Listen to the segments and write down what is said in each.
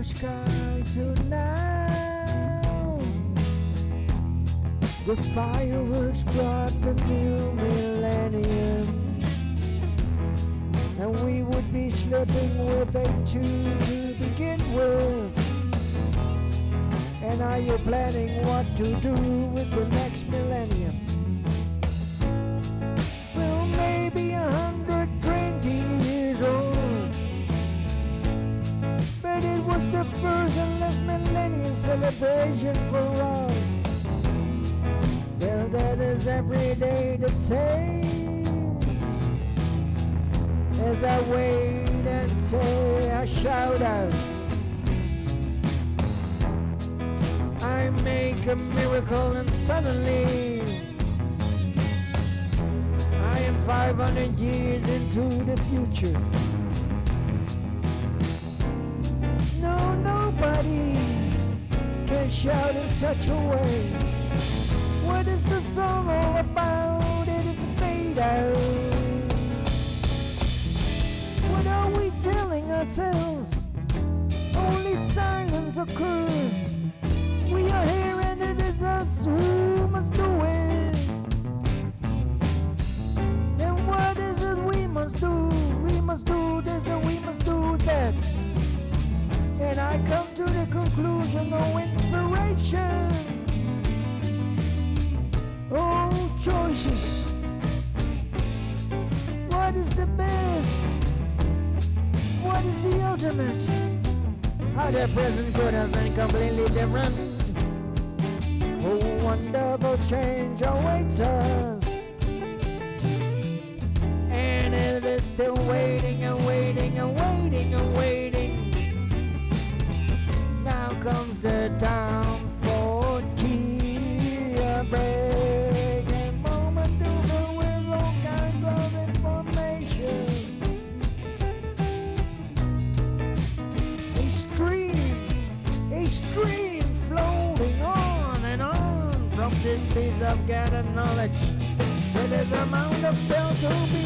sky till now. The fireworks brought the new millennium, and we would be slipping with a 2 to begin with. And are you planning what to do with the next millennium? Well, maybe 120 years old, but it was the first and last millennium celebration for us. Well, that is every day the same. As I wait and say, I shout out, I make a miracle, and suddenly I am 500 years into the future. No, nobody can shout in such a way. What is the song all about? It is a fade out. What are we telling ourselves? Only silence occurs. We are here and it is us who must do it. Then what is it we must do? We must do this and we must do that. And I come to the conclusion, no inspiration. Oh, choices. What is the best? What is the ultimate? How the present could have been completely different. Oh, wonderful change awaits us, and it is still waiting and waiting and waiting and waiting. Now comes the time for tea, a break, and moment to fill with all kinds of information. A stream flowing on and on from this piece of gathered knowledge to this amount of tell to be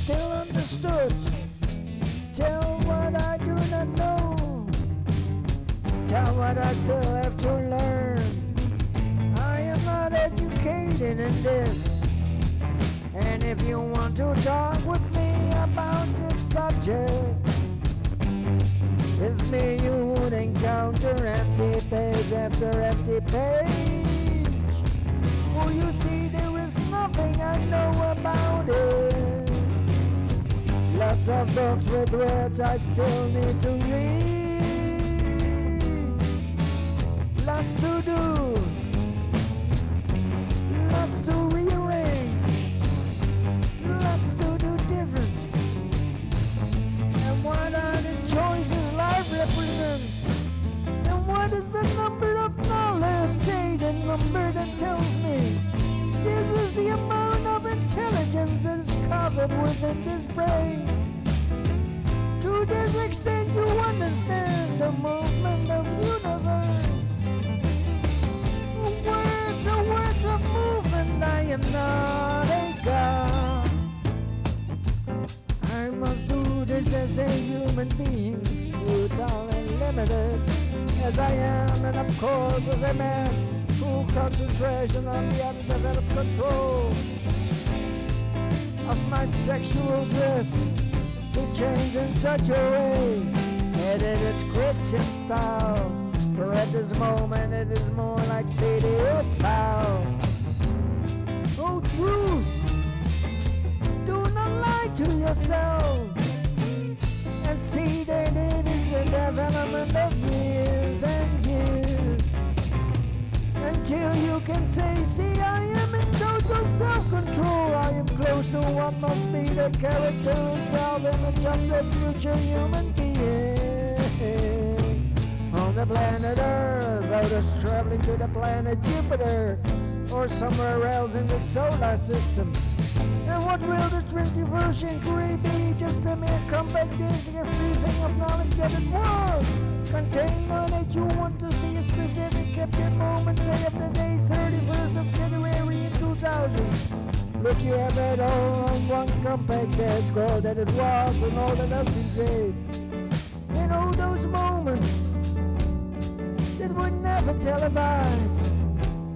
still understood. Tell what I do not know, tell what I still have to learn. I am not educated in this, and if you want to talk with me about this subject, with me you would encounter empty page after empty page. For you see, there is nothing I know about it. Lots of books with words I still need to read. Lots to do, lots to rearrange, lots to do different. And what are the choices life represents? And what is the number of knowledge? Say the number that tells me this is the amount of intelligence that is covered within this brain. To this extent you understand the movement of universe. Words of movement. I am not a god. I must do this as a human being, futile and limited as I am, and of course as a man, full concentration on the undeveloped control of my sexual drifts to change in such a way that it is Christian style. For at this moment it is more like CDO style. Oh, truth, do not lie to yourself and see that it is a development of years and years, until you can say, see, I am in total self-control. I am close to what must be the character and self-image of the future human being on the planet Earth, others traveling to the planet Jupiter or somewhere else in the solar system. And what will the 21st century be? Just a mere compact disk, a free thing of knowledge that it was. Contain knowledge you want to see a specific captured moment, say of the day 31st of January in 2000. Look, you have it all on one compact disk, all that it was and all that has been saved. And those moments that were never televised.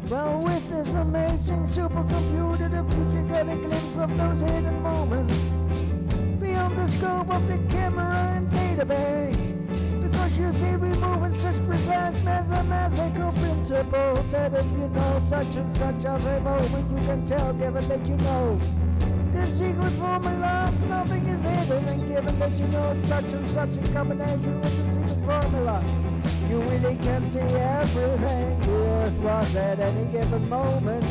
Well, with this amazing supercomputer, the future got a glimpse of those hidden moments beyond the scope of the camera and database. Because you see, we move in such precise mathematical principles that if you know such and such of a moment, you can tell, given that you know the secret formula of nothing is hidden, and given that you know such and such in combination with the secret formula, you really can see everything the earth was at any given moment.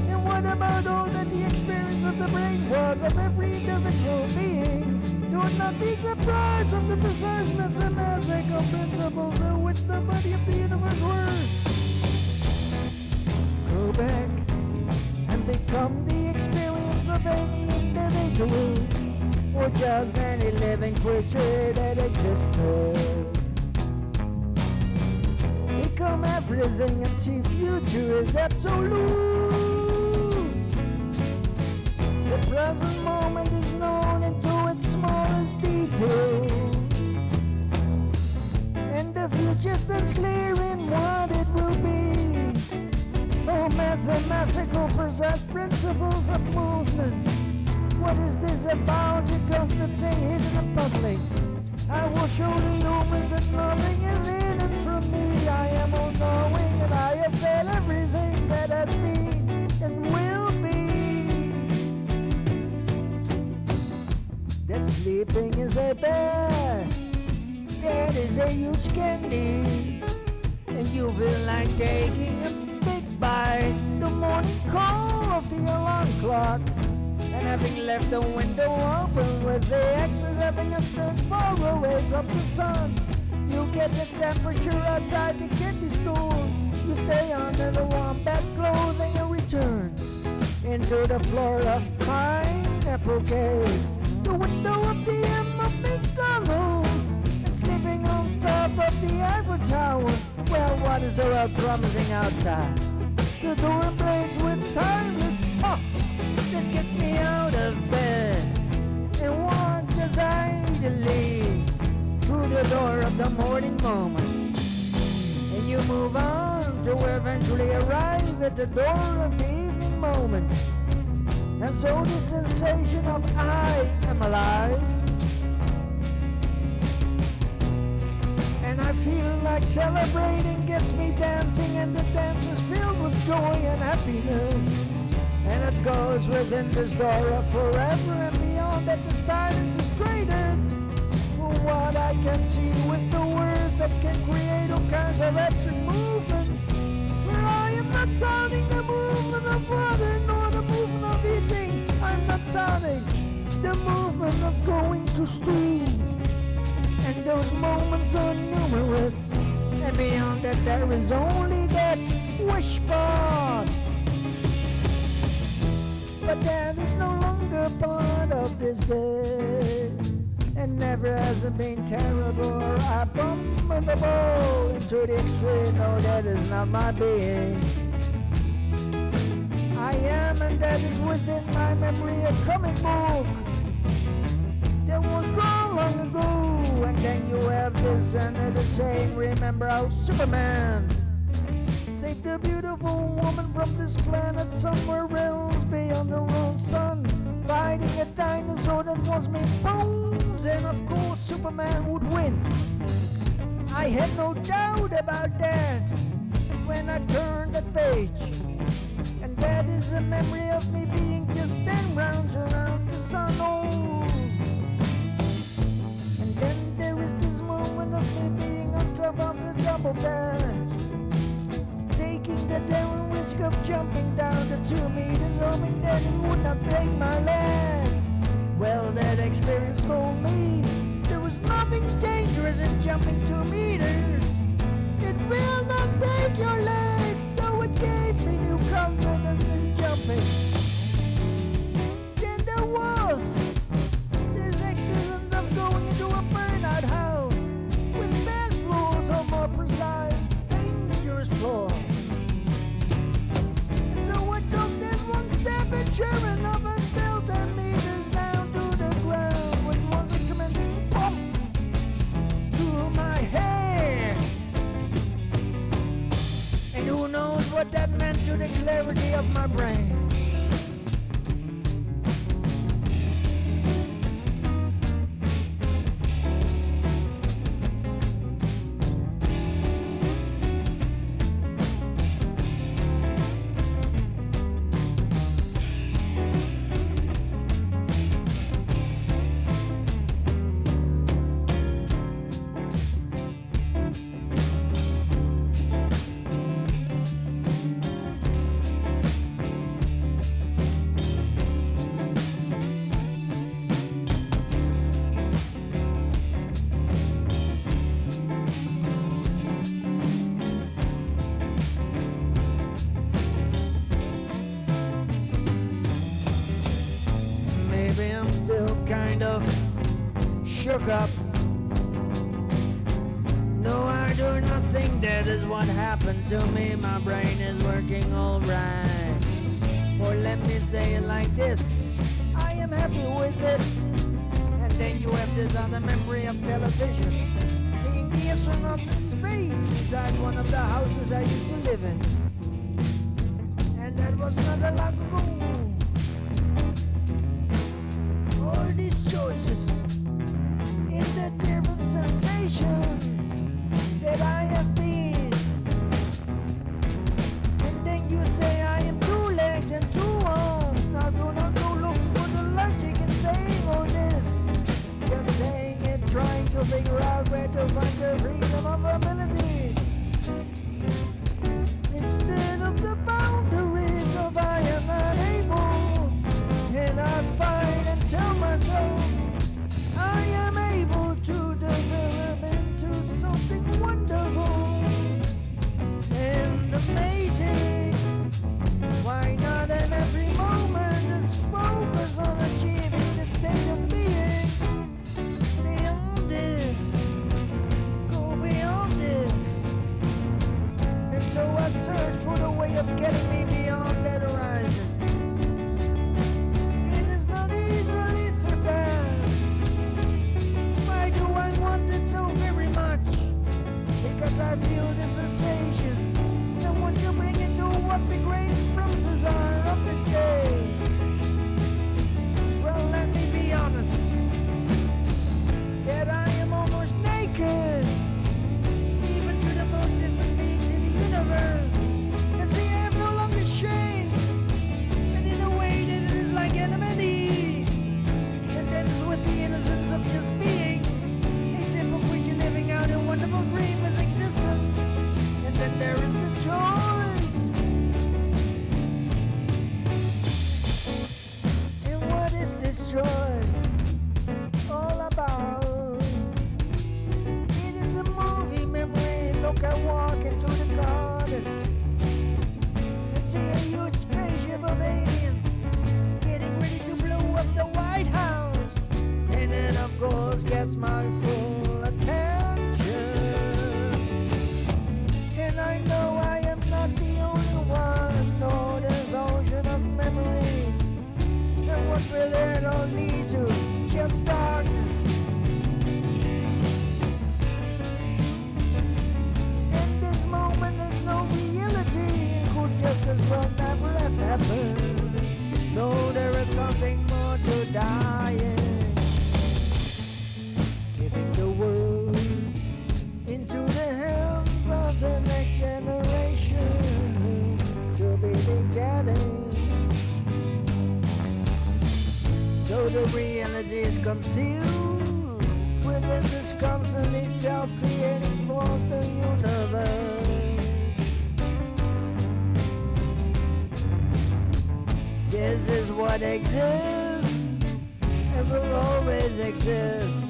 And what about all that the experience of the brain was of every individual being? Do not be surprised of the precise mathematical principles in which the body of the universe works. Go back and become the experience of any individual or just any living creature that existed. Become everything and see future is absolute. The present moment is known into its smallest detail, and the future stands clear in what it will be. Oh, mathematical precise principles of movement. What is this about? You constant say hidden and puzzling. I will show the humans that nothing is hidden from me. I am all-knowing and I have said everything that has been and will be. That sleeping is a bear, that is a huge candy, and you feel like taking a big bite. The morning call of the alarm clock, and having left the window open with the X's having us turned far away from the sun. You get the temperature outside the candy store. You stay under the warm bed clothing and return into the floor of Pineapple Cave, the window of the M of McDonald's, and sleeping on top of the Eiffel Tower. Well, what is the world promising outside? The door embraced with timeless pop that gets me out of bed and walk decidedly through the door of the morning moment. And you move on to eventually arrive at the door of the evening moment. And so the sensation of I am alive, and I feel like celebrating gets me dancing, and the dance is filled with joy and happiness. And it goes within this door of forever and beyond, that the silence is straightened for what I can see with the words that can create all kinds of abstract movements. For I am not sounding the movement of water nor the movement of eating. I'm not sounding the movement of going to stool. And those moments are numerous, and beyond that there is only that wish part. But that is no longer part of this day, and never has it been terrible or abominable into the extreme. No, that is not my being. I am, and that is within my memory, a comic book that was drawn long ago. And then you have this and the same. Remember how Superman saved a beautiful woman from this planet somewhere else beyond the own sun, fighting a dinosaur that was made bones, and of course Superman would win. I had no doubt about that when I turned the page, and that is a memory of me being just 10 rounds around the sun. Oh. And then there is this moment of me being on top of the double bed, taking the daring risk of jumping down the 2 meters, hoping that it would not break my legs. Well, that experience told me there was nothing dangerous in jumping 2 meters. It will not break your legs, so it gave me new confidence in jumping. Then there was this accident of going into a burnout house with bad floors, or more precise, dangerous floors. So I took this one step and sure enough I fell 10 meters down to the ground, which was a tremendous bump what that meant to the clarity of my brain. Maybe I'm still kind of shook up. No, I do nothing, that is what happened to me. My brain is working alright. Or let me say it like this, I am happy with it. And then you have this other memory of television, seeing the astronauts in space inside one of the houses I used to live in. And that was not a long ago. All these choices in the different sensations that I have been. And then you say I am 2 legs and 2 arms. Now do not go look for the logic in saying all this. Just saying it, trying to figure out where to find the freedom of ability. Instead of the boundaries of I am not able. And I find and tell myself I am able to develop into something wonderful and amazing. Why not in every moment just focus on achieving the state of being? Beyond this, go beyond this. And so I search for the way of getting me beyond that horizon. Not easily surpassed. Why do I want it so very much? Because I feel the sensation. And want to bring it to what the greatest promises are of this day. Well, let me be honest, that I am almost naked, even to the most distant beings in the universe. And see, I have no longer shame, and in a way that it is like anonymity. With the innocence of just being a simple creature living out a wonderful dream of existence. And then there is the choice. And what is this choice all about? It is a movie memory. Look, I walk into the garden and see a huge spaceship of aliens getting ready to blow up the White House. And it of course gets my full attention. And I know I am not the only one. No, there's ocean of memory. And what will it all lead to? Just darkness. In this moment there's no reality. It could just as well never have happened. No, there is something more to dying. Giving the world into the hands of the next generation to be begetting. So the reality is concealed within this constantly self-creating force, the universe. This is what exists and will always exist.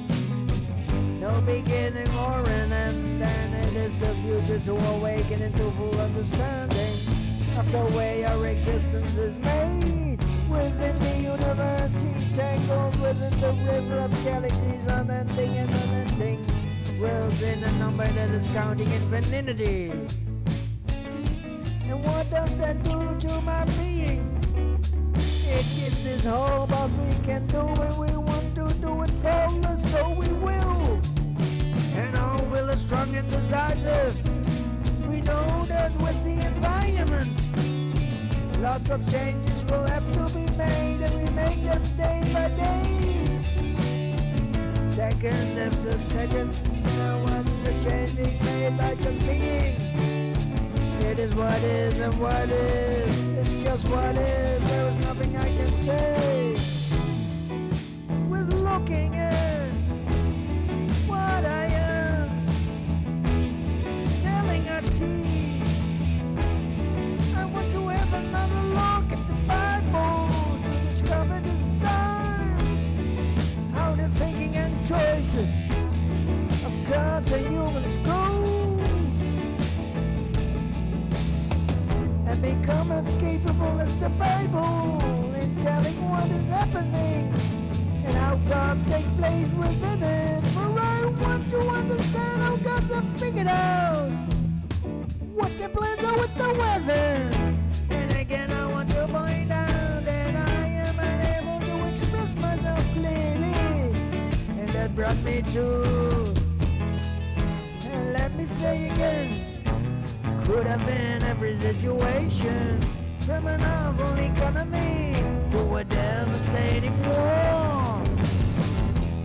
No beginning or an end, and it is the future to awaken into full understanding of the way our existence is made. Within the universe, entangled within the river of galaxies, unending and unending, worlds in a number that is counting infinity. And what does that do to my being? It gives this hope of we can do it, we want to do it faultless, so we will. And our will is strong and decisive. We know that with the environment Lots of changes will have to be made, and we make them day by day. Second after second, now what is the change being made by just being? It is what is, and what is, it's just what is. There is nothing I can say. With looking at what I am, telling I see. I want to have another look at the Bible to discover this time how the thinking and choices of gods and humans go. Become as capable as the Bible in telling what is happening and how gods take place within it. For I want to understand how gods have figured out what their plans are with the weather. And again I want to point out that I am unable to express myself clearly, and that brought me to, and let me say again, could have been every situation, from an awful economy to a devastating war,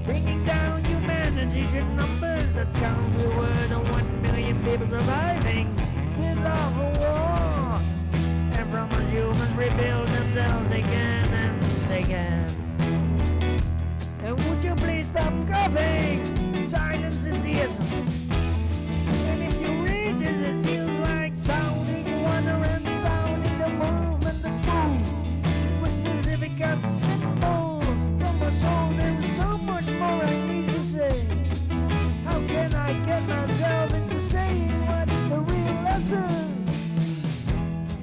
bringing down humanity to numbers that count. We were the 1 million people surviving this awful war, and from us humans rebuild themselves again and again. And would you please stop coughing? Silence is the essence. And if you read this, it feels like sounding wonder and sounding the movement that moves with specific kinds of symbols. To my soul, there is so much more I need to say. How can I get myself into saying what is the real essence?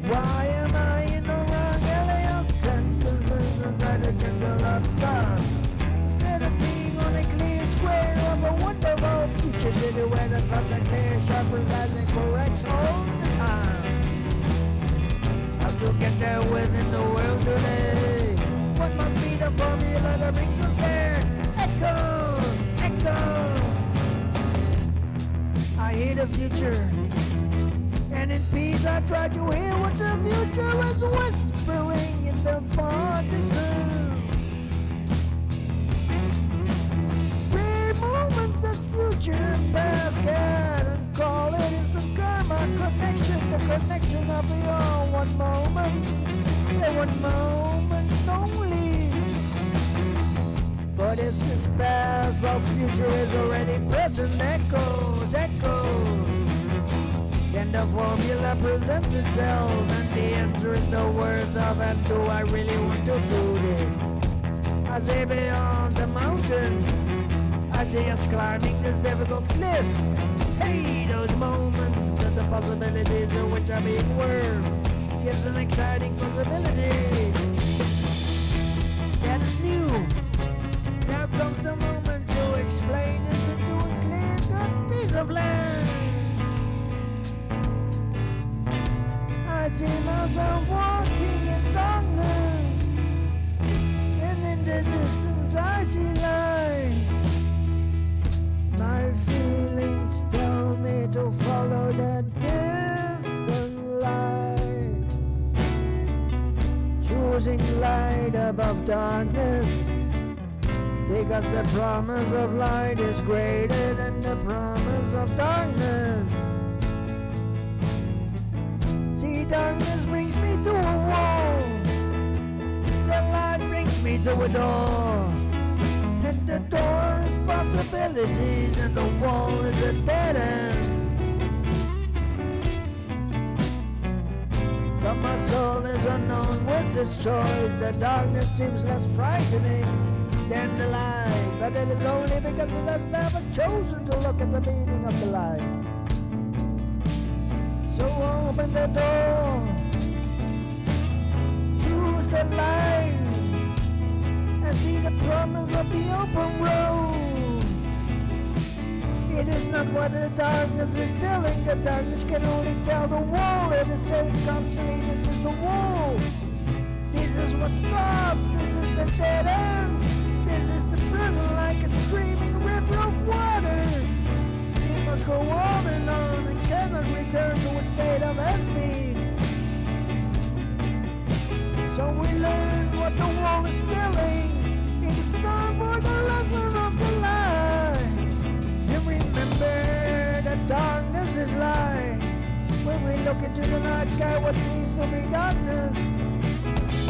Why am I in the wrong alley of sentences inside a jungle of thoughts, instead of being on a clear square of a wonderful future city where the thoughts are clear, sharp, precise, and correct all the time? How to get there within the world today? What must be the formula that brings us there? Echoes, echoes. I hear the future, and in peace I try to hear what the future is whispering in the far distance. Rare moments that future and past get, and call it instant karma connection, the connection of the all one moment, and one moment only. For this is past while future is already present. Echoes, echoes. Then the formula presents itself, and the answer is the words of, and do I really want to do this? I say beyond the mountain, I see us climbing this difficult cliff. Hey, those moments that the possibilities in which are being words gives an exciting possibility that's new. Now comes the moment to explain this into a clear-cut piece of land. I see myself walking in darkness, and in the distance I see light. My feelings tell me to follow that distant light, choosing light above darkness, because the promise of light is greater than the promise of darkness. See, darkness brings me to a wall, the light brings me to a door, and the door is possibilities, and the wall is a dead end. But my soul is unknown with this choice. The darkness seems less frightening than the light, but it is only because it has never chosen to look at the meaning of the light. So open the door, choose the light, and see the promise of the open road. It is not what the darkness is telling. The darkness can only tell the wall. It is saying constantly, this is the wall. This is what stops. This is the dead end. This is the prison like a streaming river of water. It must go on and cannot return to a state of has been. So we learned what the world is telling. It is time for the lesson of the light. And remember that darkness is light. When we look into the night sky, what seems to be darkness,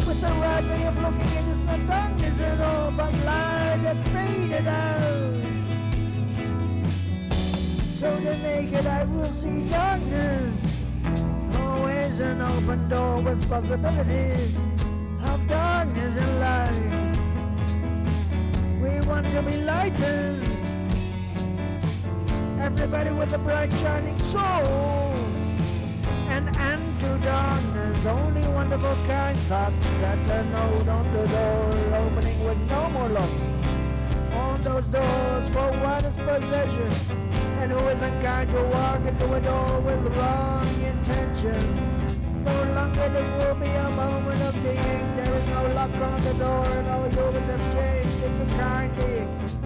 with the right way of looking, it is not darkness at all, but light that faded out. So the naked eye will see darkness, always an open door with possibilities of darkness and light. We want to be lightened, everybody with a bright shining soul. An end to darkness, only wonderful kind thoughts. Set a note on the door, opening with no more locks on those doors for what is possession, and who is unkind to walk into a door with wrong intentions. No longer this will be a moment of being. There is no lock on the door, and all humans have changed into kind beings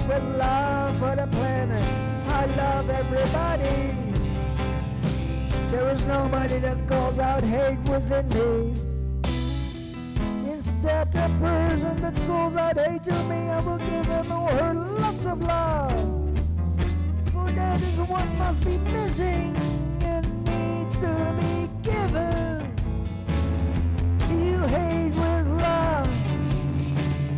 with love for the planet. I love everybody. There is nobody that calls out hate within me. Instead, the person that calls out hate to me, I will give him or her lots of love. For that is what must be missing and needs to be given. You hate with love.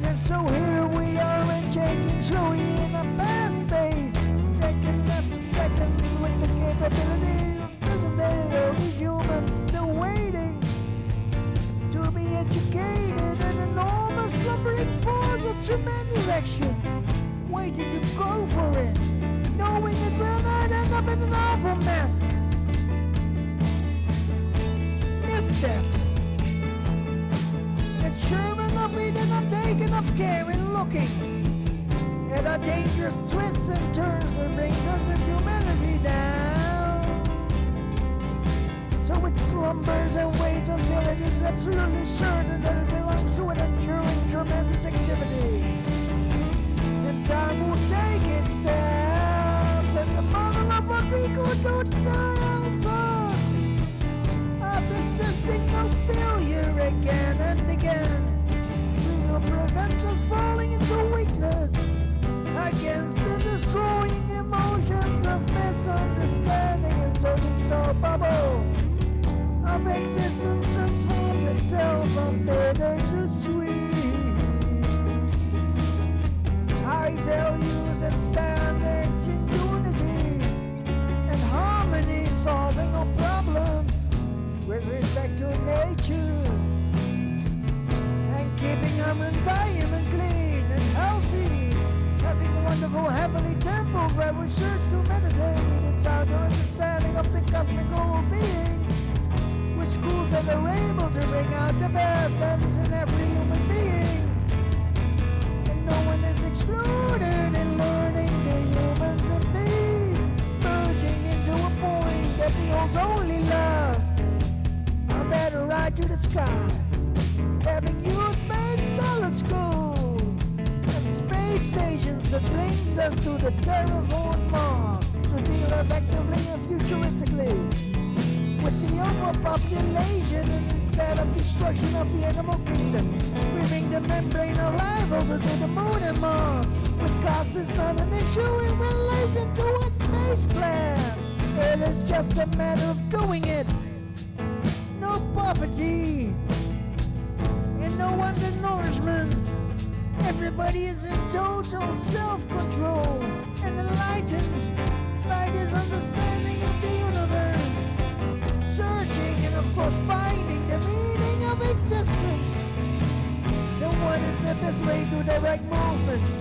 And so here we are and changing slowly in a fast pace, second after second, with the capability. All these humans, they're waiting to be educated. An enormous slumbering force of tremendous action, waiting to go for it, knowing it will not end up in an awful mess. Miss that. And sure enough, we did not take enough care in looking at our dangerous twists and turns that brings us as humanity down. So it slumbers and waits until it is absolutely certain that it belongs to an enduring tremendous activity. And time will take its steps, and the model of what we could do tells us, after testing no failure again and again, we will prevent us falling into weakness against the destroying emotions of misunderstanding. And so the soul bubble of existence transformed itself from bitter to sweet. High values and standards in unity and harmony, solving all problems with respect to nature, and keeping our environment clean and healthy, having wonderful heavenly temples where we search to meditate. It's our understanding of the cosmical being, with schools that are able to bring out the best that is in every human being. And no one is excluded in learning the humans and me, merging into a point that beholds only love. A better ride to the sky, having used space telescope and space stations that brings us to the terraformed Mars to deal effectively and futuristically with the overpopulation, and instead of destruction of the animal kingdom, we bring the membrane of life also to the moon and Mars. With cost is not an issue in relation to a space plan. It is just a matter of doing it. No poverty and no undernourishment. Everybody is in total self-control and enlightened by this understanding of the universe. Searching and of course finding the meaning of existence. Then what is the best way to direct movement?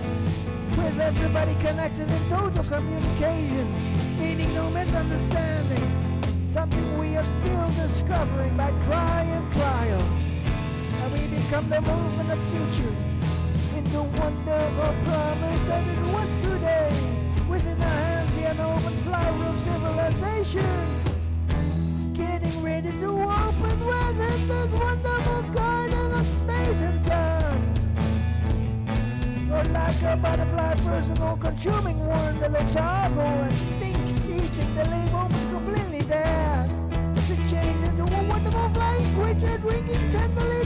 With everybody connected in total communication, meaning no misunderstanding. Something we are still discovering by try and trial. And we become the movement of future in the wonderful promise that it was today. Within our hands the unopened flower of civilization, getting ready to open within this wonderful garden of space and time. Or like a butterfly personal consuming one, the larval and stinks eating the leaf almost completely dead, to change into a wonderful flying creature drinking tenderly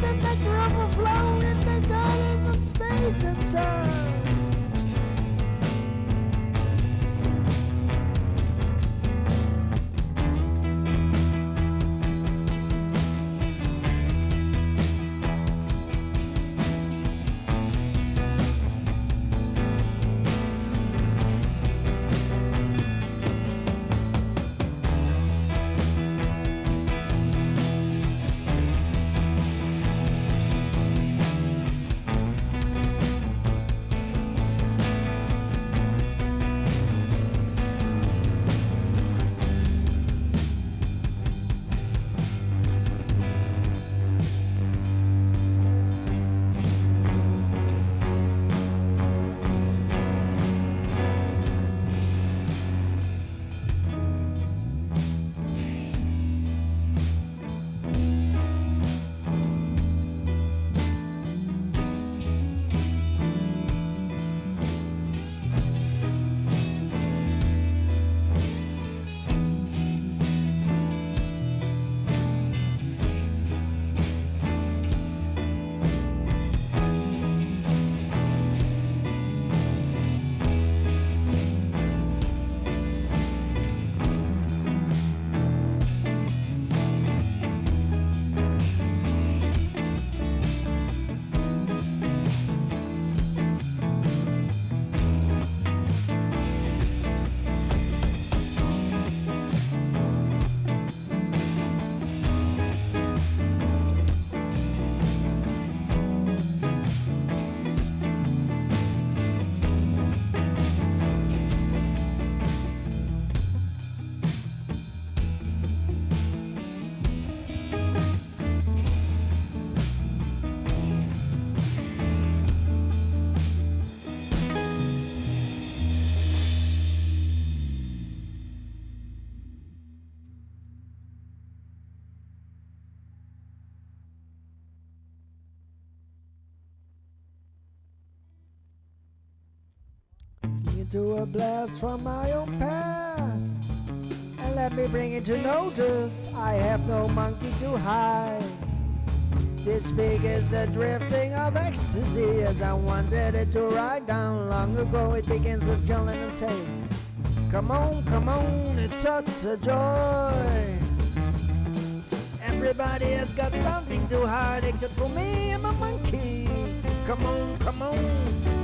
sun. Into a blast from my own past, and let me bring it to notice I have no monkey to hide. This big is the drifting of ecstasy as I wanted it to ride down long ago. It begins with chilling and saying, come on, it's such a joy. Everybody has got something to hide except for me and my monkey. Come on,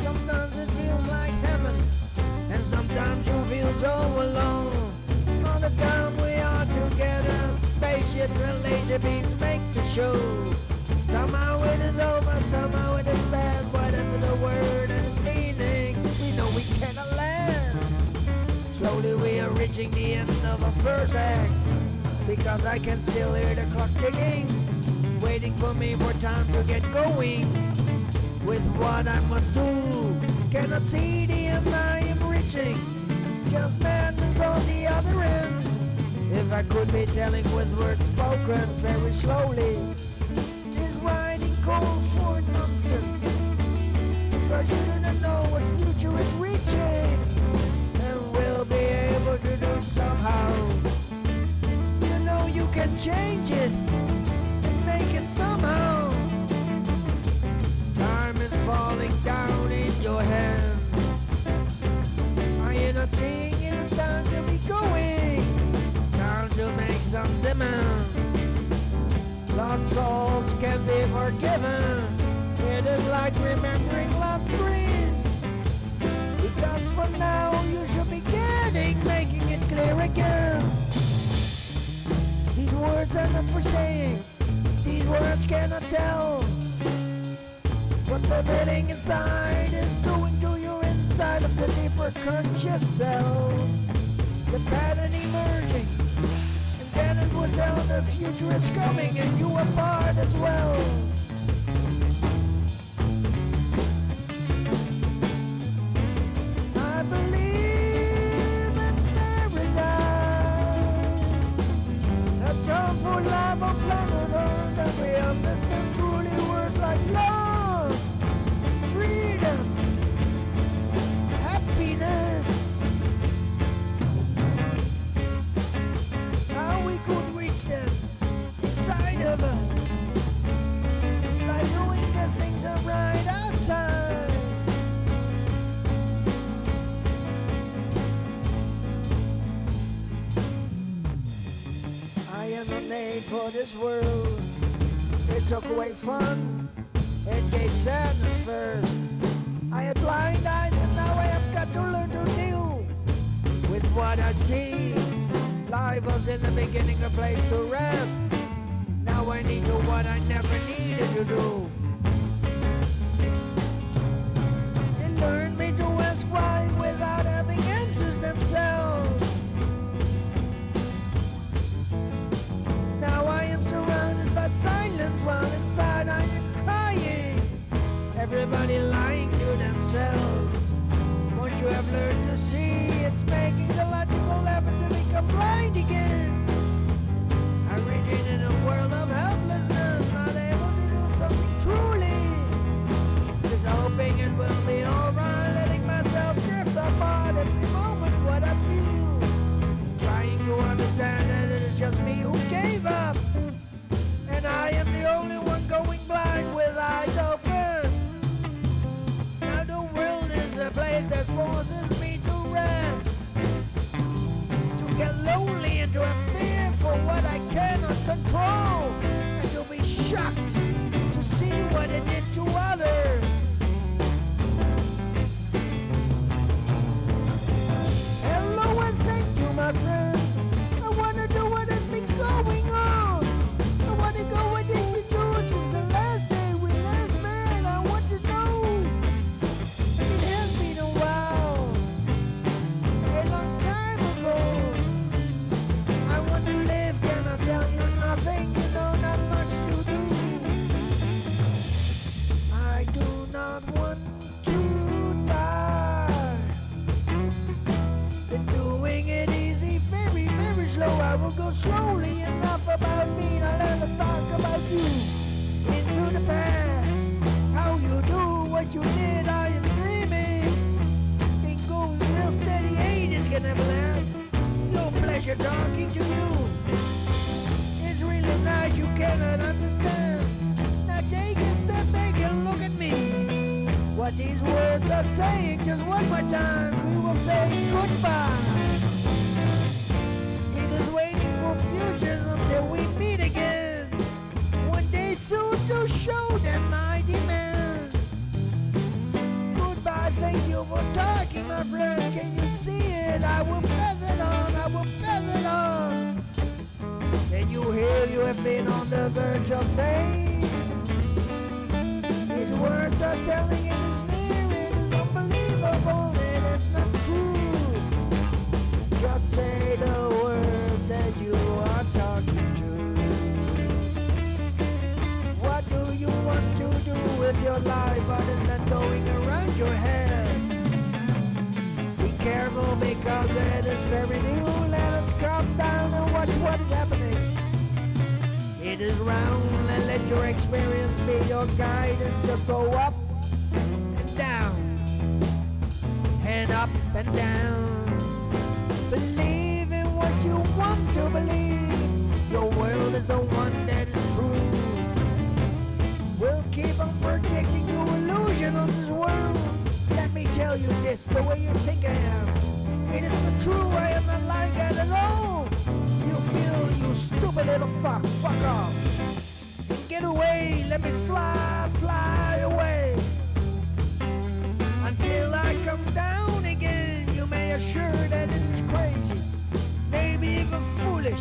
sometimes it feels like heaven, and sometimes you feel so alone. All the time we are together, spaceships and laser beams make the show. Somehow it is over, somehow it is past, whatever the word and its meaning, we know we cannot land. Slowly we are reaching the end of our first act, because I can still hear the clock ticking, waiting for me for time to get going with what I must do. Cannot see the end I am reaching, just madness on the other end. If I could be telling with words spoken very slowly, this writing calls for nonsense, because you do not know what future is reaching, and will be able to do somehow. You know you can change it and make it somehow. Time is falling down in your hand. Are you not seeing it is time to be going? Time to make some demands. Lost souls can be forgiven. It is like remembering lost dreams, because from now you should be making it clear again. These words are not for saying, these words cannot tell what the feeling inside is doing to your inside of the deeper conscious self. The pattern emerging, and then it will tell the future is coming, and you are part as well. I believe in paradise, a time for life on planet Earth, that we understand truly words like love, freedom, happiness. How we could reach them inside of us by doing the things that are right outside. and no name for this world. It took away fun, it gave sadness first. I had blind eyes and now I have got to learn to deal with what I see. Life was in the beginning a place to rest. Now I need to what I never needed to do. They learned me to ask why without having answers themselves. Now I am surrounded by silence while inside I am crying. Everybody lying to themselves. Once you have learned to see, it's making the logical effort to become blind again. I'm reaching in a world of helplessness, not able to do something truly. Just hoping it will be alright, letting myself drift apart every moment what I feel. Trying to understand that it is just me who gave up. And I am the only one going blind with eyes open. Now the world is a place that forces me to rest, to get lonely and to have fear for what I cannot control, and to be shocked to see what it did to others. Hello and thank you, my friend. I wanna know what has been going on. I wanna go, what did you do since the last day we last met? I want to know. It has been a while, a long time ago. I want to live, can I tell you nothing? You know, not much to do. I do not want to die. Been doing it easy, very, very slow. I will go slowly, enough about me. Now let us talk about you. Into the past, how you do what you did, I am dreaming. Been going real steady, ages can never last. No pleasure talking to you. It's really nice, you cannot understand. Now take a step back and look at me. What these words are saying, just one more time, we will say goodbye. It is waiting for futures until we meet again. One day soon to show them my demand. Goodbye, thank you for talking, my friend. Can you see it? I will pass it on, I will pass it on. Can you hear you have been on the verge of fame? These words are telling it is near, it is unbelievable, it is not true. Just say the words that you are talking to. What do you want to do with your life? What is that going around your head? Be careful because it is very new. Let us calm down and watch what is happening. It is round and let your experience be your guide, and just go up and down and up and down. Believe in what you want to believe. Your world is the one that is true. We'll keep on projecting your illusion on this world. Let me tell you this, the way you think I am, it is the true. I am not like that at all. You feel, you stupid little fuck off. And get away, let me fly, fly away. Until I come down again, you may assure that it is crazy, maybe even foolish.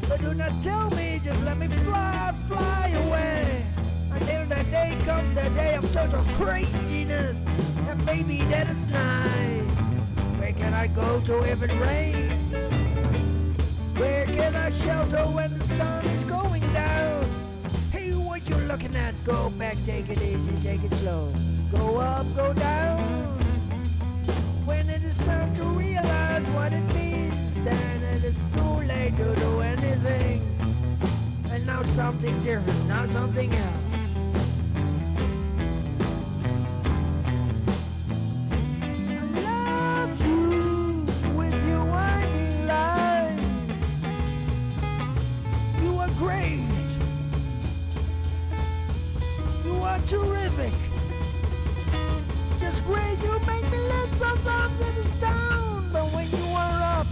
But do not tell me, just let me fly, fly away. Until that day comes, that day of total craziness. And maybe that is nice. Where can I go to if it rains? Where can I shelter when the sun is going down? Hey, what you looking at? Go back, take it easy, take it slow. Go up, go down. When it is time to realize what it means, then it is too late to do anything. And now something different, now something else. Terrific, just great. You make me live sometimes in this town, but when you are up,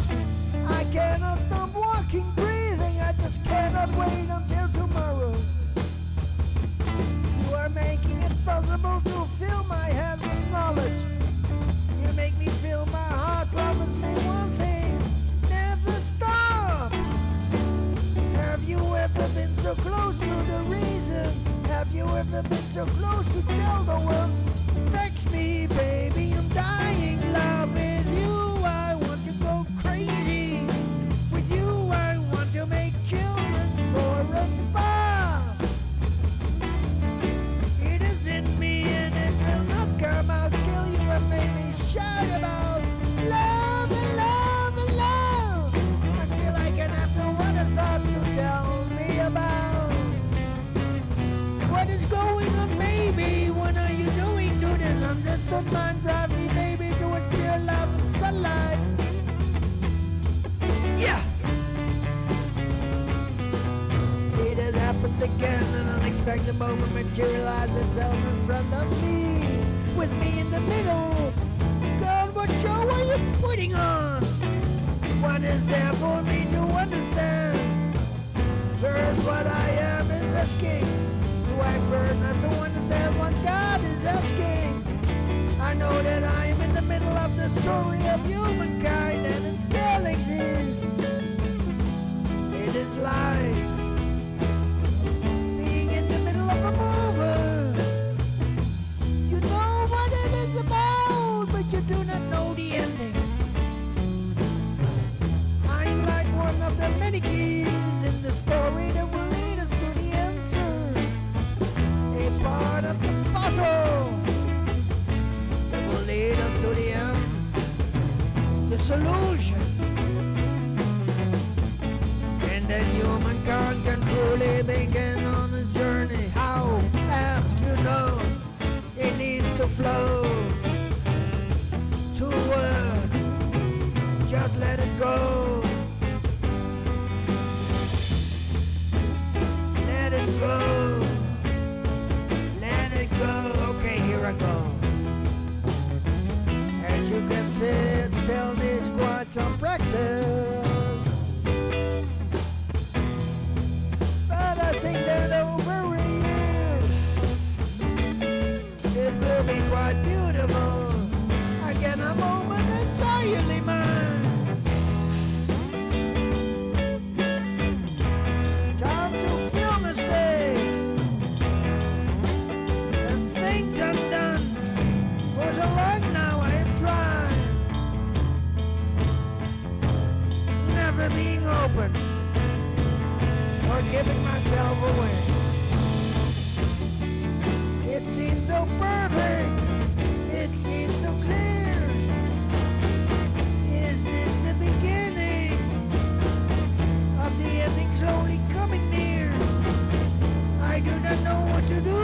I cannot stop walking, breathing. I just so close to the reason? Have you ever been so close to tell the world? Text me, baby, I'm dying. Love with you, I want to go crazy. With you, I want to make children forever. It is in me and it will not come out till you have made me shout about love and love and love until I can have no other thoughts to tell me about. What is going on, baby? What are you doing to this understood mind? Drive me, baby, towards pure love and sunlight. Yeah! It has happened again, an unexpected moment materialized itself in front of me, with me in the middle. God, what show are you putting on? What is there for me to understand? First, what I am is asking. Do I first have to understand what God is asking? I know that I am in the middle of the story of humankind and its galaxies. It is life. Being in the middle of a movie. You know what it is about, but you do not know the ending. I'm like one of the many keys in the story that will lead us to the answer. A part of the puzzle that will lead us to the end. The solution. And then humankind can truly begin on a journey. How? Ask, you know. It needs to flow toward. Just let it go. Let it go. Let it go. Okay, here I go. As you can see, it still needs quite some practice. But I think that over a year, it will be quite beautiful. Again, a moment entirely mine. Time to feel mistakes and things undone. For so long now I have tried, never being open or giving myself away. It seems so perfect, it seems so clear. Is this the beginning of the ending slowly coming near? I do not know what to do.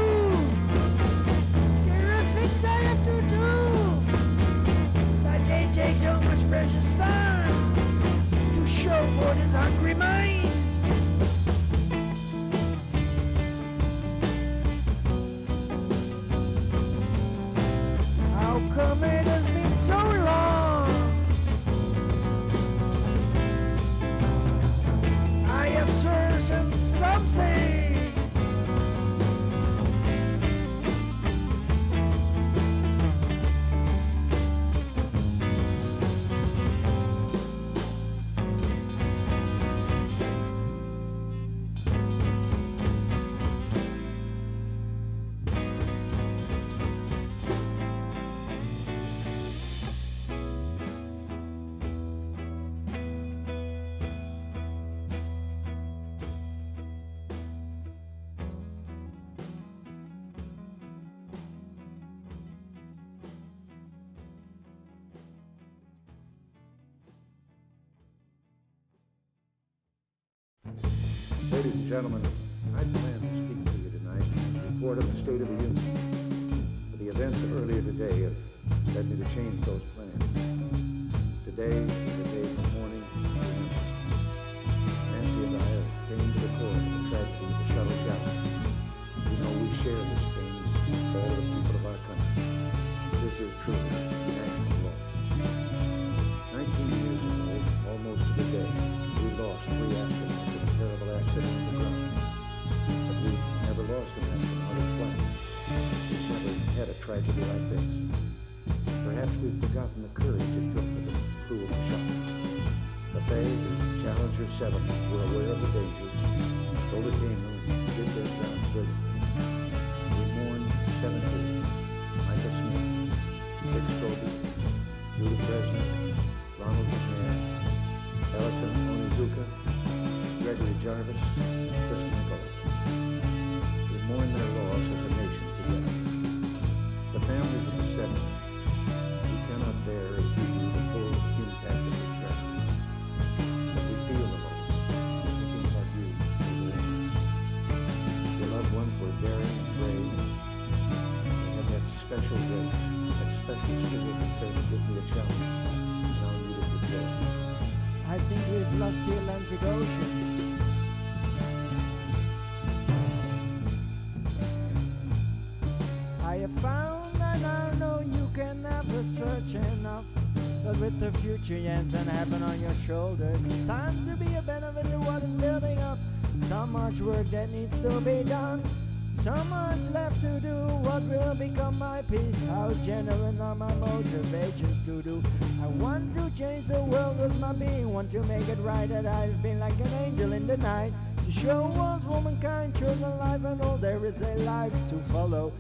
There are things I have to do, but they take so much precious time to show for this hungry mind. How come it has been so long? I have searched something. Ladies and gentlemen, I plan to speak to you tonight and report on the State of the Union. But the events of earlier today have led me to change those plans. Today is the day from mourning to remembrance. Nancy and I have came to the core of the tragedy of the shuttle shower. You know we share this pain with all the people of our country. This is truly national loss. 19 years ago, almost to the day, we lost 3 astronauts in a terrible accident on the ground. But we never lost an astronaut in flight. We've never had a tragedy like this. Perhaps we've forgotten the courage it took for the crew of the shuttle. But they, the Challenger 7, were aware of the dangers, overcame them, Jarvis, Kristen Cole. We mourn their loss as a nation together. The families of the 70s, we cannot bear as we do the full impact of the tragedy. But we feel the loss, thinking about you and your innocence. Your loved ones were daring and brave. They had that special grace, that special spirit that said, give me a challenge, and I'll meet it with joy. I think we've lost the Atlantic Ocean. I have found and I know you can never search enough. But with the future yet and happen on your shoulders, it's time to be a benefit of what is building up. So much work that needs to be done. So much left to do, what will become my peace? How genuine are my motivations to do? I want to change the world with my being, want to make it right that I've been like an angel in the night. To show us womankind, chosen life and all there is a life to follow.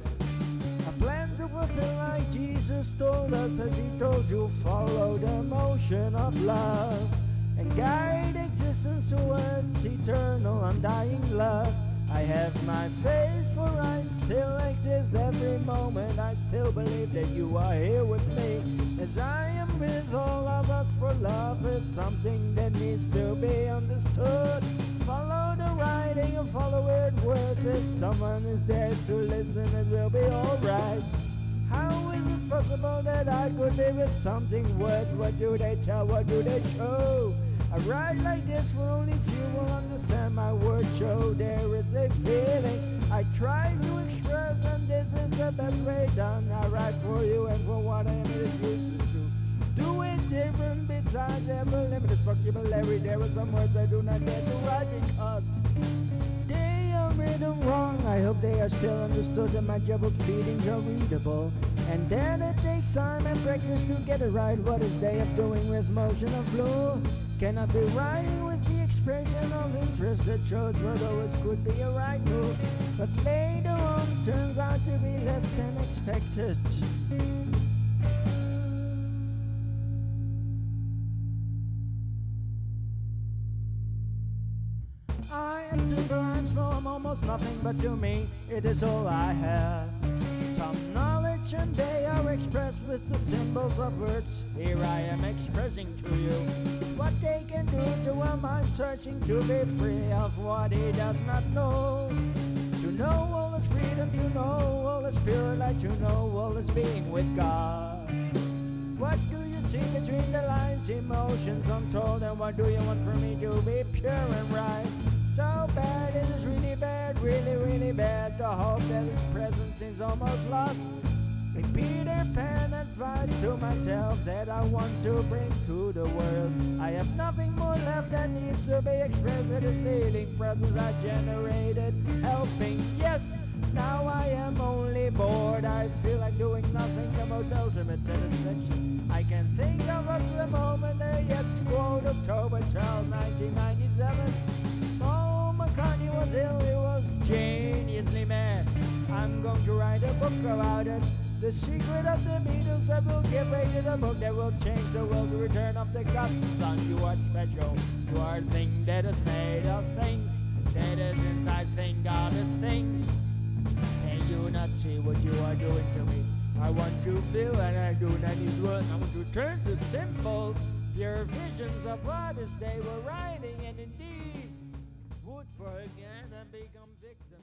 A plan to fulfill like Jesus told us as he told you, follow the motion of love and guide existence towards eternal undying love. I have my faith for I still exist every moment. I still believe that you are here with me as I am with all of us, for love is something that needs to be understood. Follow the writing and follow it words. If someone is there to listen, it will be alright. How is it possible that I could be with something worth? What do they tell, what do they show? I write like this for only few will understand my words show. There is a feeling I try to express, and this is the best way done. I write for you and for what I am used to. Do it different besides ever limited vocabulary. There are some words I do not dare to write because they are written wrong. I hope they are still understood and my jumbled feelings are readable. And then it takes time and practice to get it right. What is they are doing with motion of blue? Cannot be writing with the expression of interest that shows what always could be a right move, but later on turns out to be less than expected. I am simple, I'm small, I'm almost nothing, but to me it is all I have. Some knowledge and they are expressed with the symbols of words. Here I am expressing to you what they can do to a mind searching to be free of what he does not know. To know all is freedom, to know all is pure light, to know all is being with God. What do you see between the lines, emotions untold, and what do you want from me to be pure and right? So bad, it is really bad, really, really bad. The hope that is present seems almost lost. A Peter Pan advice to myself that I want to bring to the world. I have nothing more left that needs to be expressed. It is the healing process I generated, helping. Yes, now I am only bored. I feel like doing nothing, the most ultimate satisfaction I can think of at the moment. Yes, quote October 12, 1997. Oh, McCartney was ill, he was geniusly mad. I'm going to write a book about it. The secret of the Beatles that will give rated a book that will change the world. The return of the godson. You are special. You are a thing that is made of things. That is inside thing, God a thing. Can you not see what you are doing to me? I want to feel and I do not need words. I want to turn to symbols. Pure visions of what is they were writing, and indeed would forget and become victims.